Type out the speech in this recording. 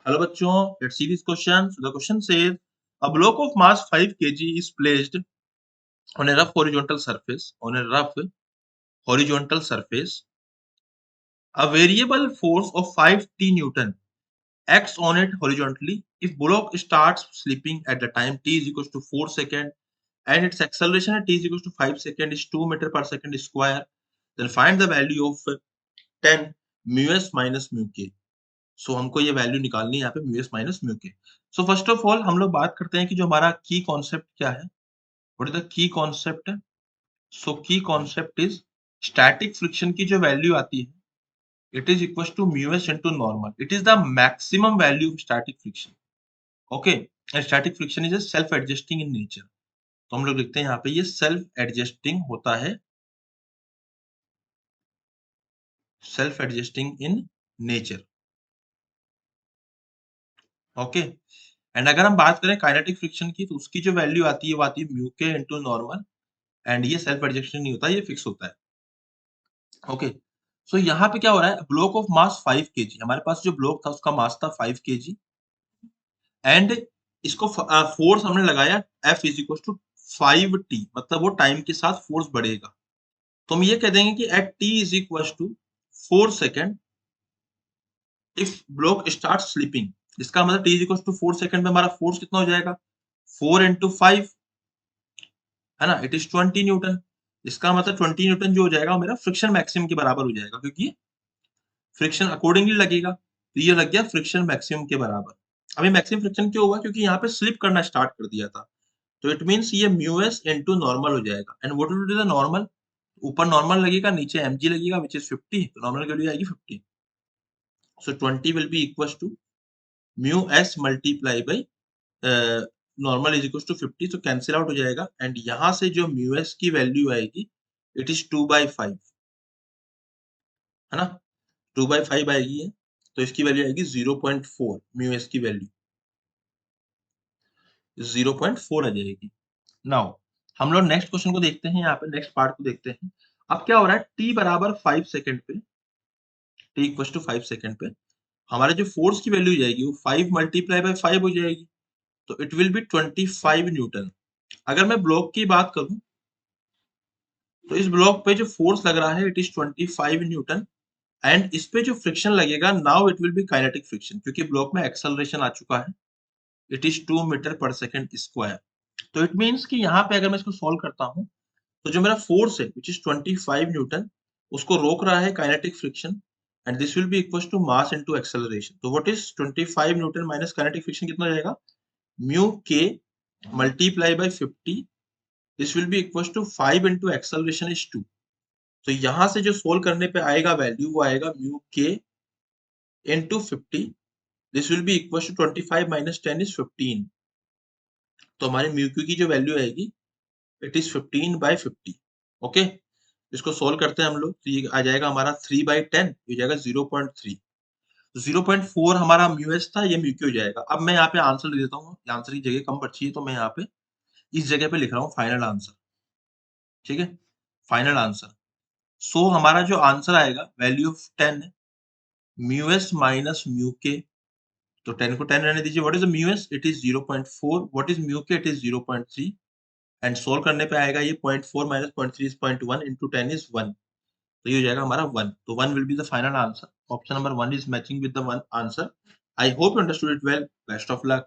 Hello बच्चों, let's see this question. So the question says, a block of mass 5 kg is placed on a rough horizontal surface. On a rough horizontal surface, a variable force of 5 Newton acts on it horizontally. If block starts slipping at the time t is equals to 4 second and its acceleration at t is equals to 5 second is 2 meter per second square, then find the value of 10 mu s minus mu k. सो हमको ये value निकालनी है यहाँ पे mu S minus mu के। So first of all हम लोग बात करते हैं कि जो हमारा की कॉन्सेप्ट क्या है। What is the key concept? So key concept is static friction की जो वैल्यू आती है it is equal to mu s into normal. It is the maximum value of static friction. Okay, and static friction is self adjusting in nature. तो हम लोग लिखते हैं यहाँ पे ये सेल्फ एडजस्टिंग होता है, self adjusting in nature. Okay, and अगर हम बात करें काइनेटिक फ्रिक्शन की तो उसकी जो वैल्यू आती है वो आती है म्यू के इनटू नॉर्मल, एंड ये सेल्फ एडजस्टिंग नहीं होता, ये फिक्स होता है। ओके, सो यहाँ पे क्या हो रहा है, ब्लॉक ऑफ मास 5 केजी, हमारे पास जो ब्लॉक था उसका मास था 5 केजी एंड इसको फोर्स हमने लगाया F is equal to 5t, मतलब वो टाइम के साथ फोर्स बढ़ेगा। तो हम ये कह देंगे कि at t is equal to 4 second if block start slipping, इसका मतलब t is equal to 4 second में हमारा फोर्स कितना हो जाएगा, 4 इंटू 5 है ना, इट इज 20 न्यूटन। इसका मतलब 20 न्यूटन जो हो जाएगा वो मेरा फ्रिक्शन मैक्सिमम के बराबर हो जाएगा, क्योंकि फ्रिक्शन अकॉर्डिंगली लगेगा। तो ये लग गया फ्रिक्शन मैक्सिमम के बराबर। अभी मैक्सिमम फ्रिक्शन क्यों हुआ, क्योंकि यहाँ पे स्लिप करना स्टार्ट कर दिया था। तो इट मींस ये म्यू एस इनटू नॉर्मल हो जाएगा। And what will be the normal, ऊपर नॉर्मल लगेगा नीचे mg लगेगा व्हिच इज 50, तो नॉर्मल वैल्यू आएगी 50। So 20 will be equal to mu s multiply by normal is equal to 50, तो कैंसिल आउट हो जाएगा। एंड यहाँ से जो म्यू एस की वैल्यू आएगी इट इज 2/5, है ना, 2/5 आएगी है, तो इसकी वैल्यू आएगी 0.4, म्यू एस की वैल्यू 0.4 आ जाएगी। नाउ हम लोग नेक्स्ट क्वेश्चन को देखते हैं, यहाँ पे नेक्स्ट पार्ट को देखते हैं। अब क्या हो रहा है, t बराबर 5 सेकंड पे, t इक्वल टू 5 सेकंड पे हमारे जो फोर्स की वैल्यू जाएगी वो 5 मल्टीप्लाई बाय 5 हो जाएगी, तो इट विल बी 25 न्यूटन। अगर मैं ब्लॉक की बात करूं तो इस ब्लॉक पे जो फोर्स लग रहा है इट इज 25 न्यूटन, एंड इस पे जो फ्रिक्शन लगेगा now it will be kinetic friction, क्योंकि ब्लॉक में एक्सेलरेशन आ चुका है, इट इज 2 मीटर पर सेकंड स्क्वायर। तो इट मींस कि यहाँ पे अगर मैं इसको सॉल्व करता हूँ तो जो मेरा फोर्स है विच इज 25 न्यूटन उसको रोक रहा है kinetic friction, and this will be equal to mass into acceleration. तो what is 25 newton minus kinetic friction कितना हो जाएगा, म्यू के multiply by 50, this will be equal to 5 into acceleration is 2। तो यहाँ से जो सोल्व करने पे आएगा वैल्यू वो आएगा म्यू के into 50, this will be equal to 25 minus 10 is 15। तो हमारे म्यू क्यू की जो वैल्यू आएगी इट इज 15/50। ओके, इसको सोल्व करते हैं हम लोग, तो ये आ जाएगा हमारा 3/10, ये जाएगा 0.3। 0.4 हमारा म्यू एस था, ये म्यू क्यू हो जाएगा। अब मैं यहाँ पे आंसर लिख देता हूँ, आंसर की जगह कम बची है तो मैं यहाँ पे इस जगह पे लिख रहा हूँ फाइनल आंसर। ठीक है, फाइनल आंसर। सो हमारा जो आंसर आएगा वैल्यू ऑफ 10 है, म्यू एस माइनस म्यू के, तो 10 को 10 रहने दीजिए। What is mu S, it is 0.4, what is mu के, इट इज 0.3, एंड सोल्व करने पे आएगा ये 0.4 माइनस 0.3 इज 0.1 इंटू 10 इज 1, तो ये हो जाएगा हमारा 1। तो 1 will be the final answer. Option number 1 is matching with the 1 answer. I hope you understood it well. Best of luck.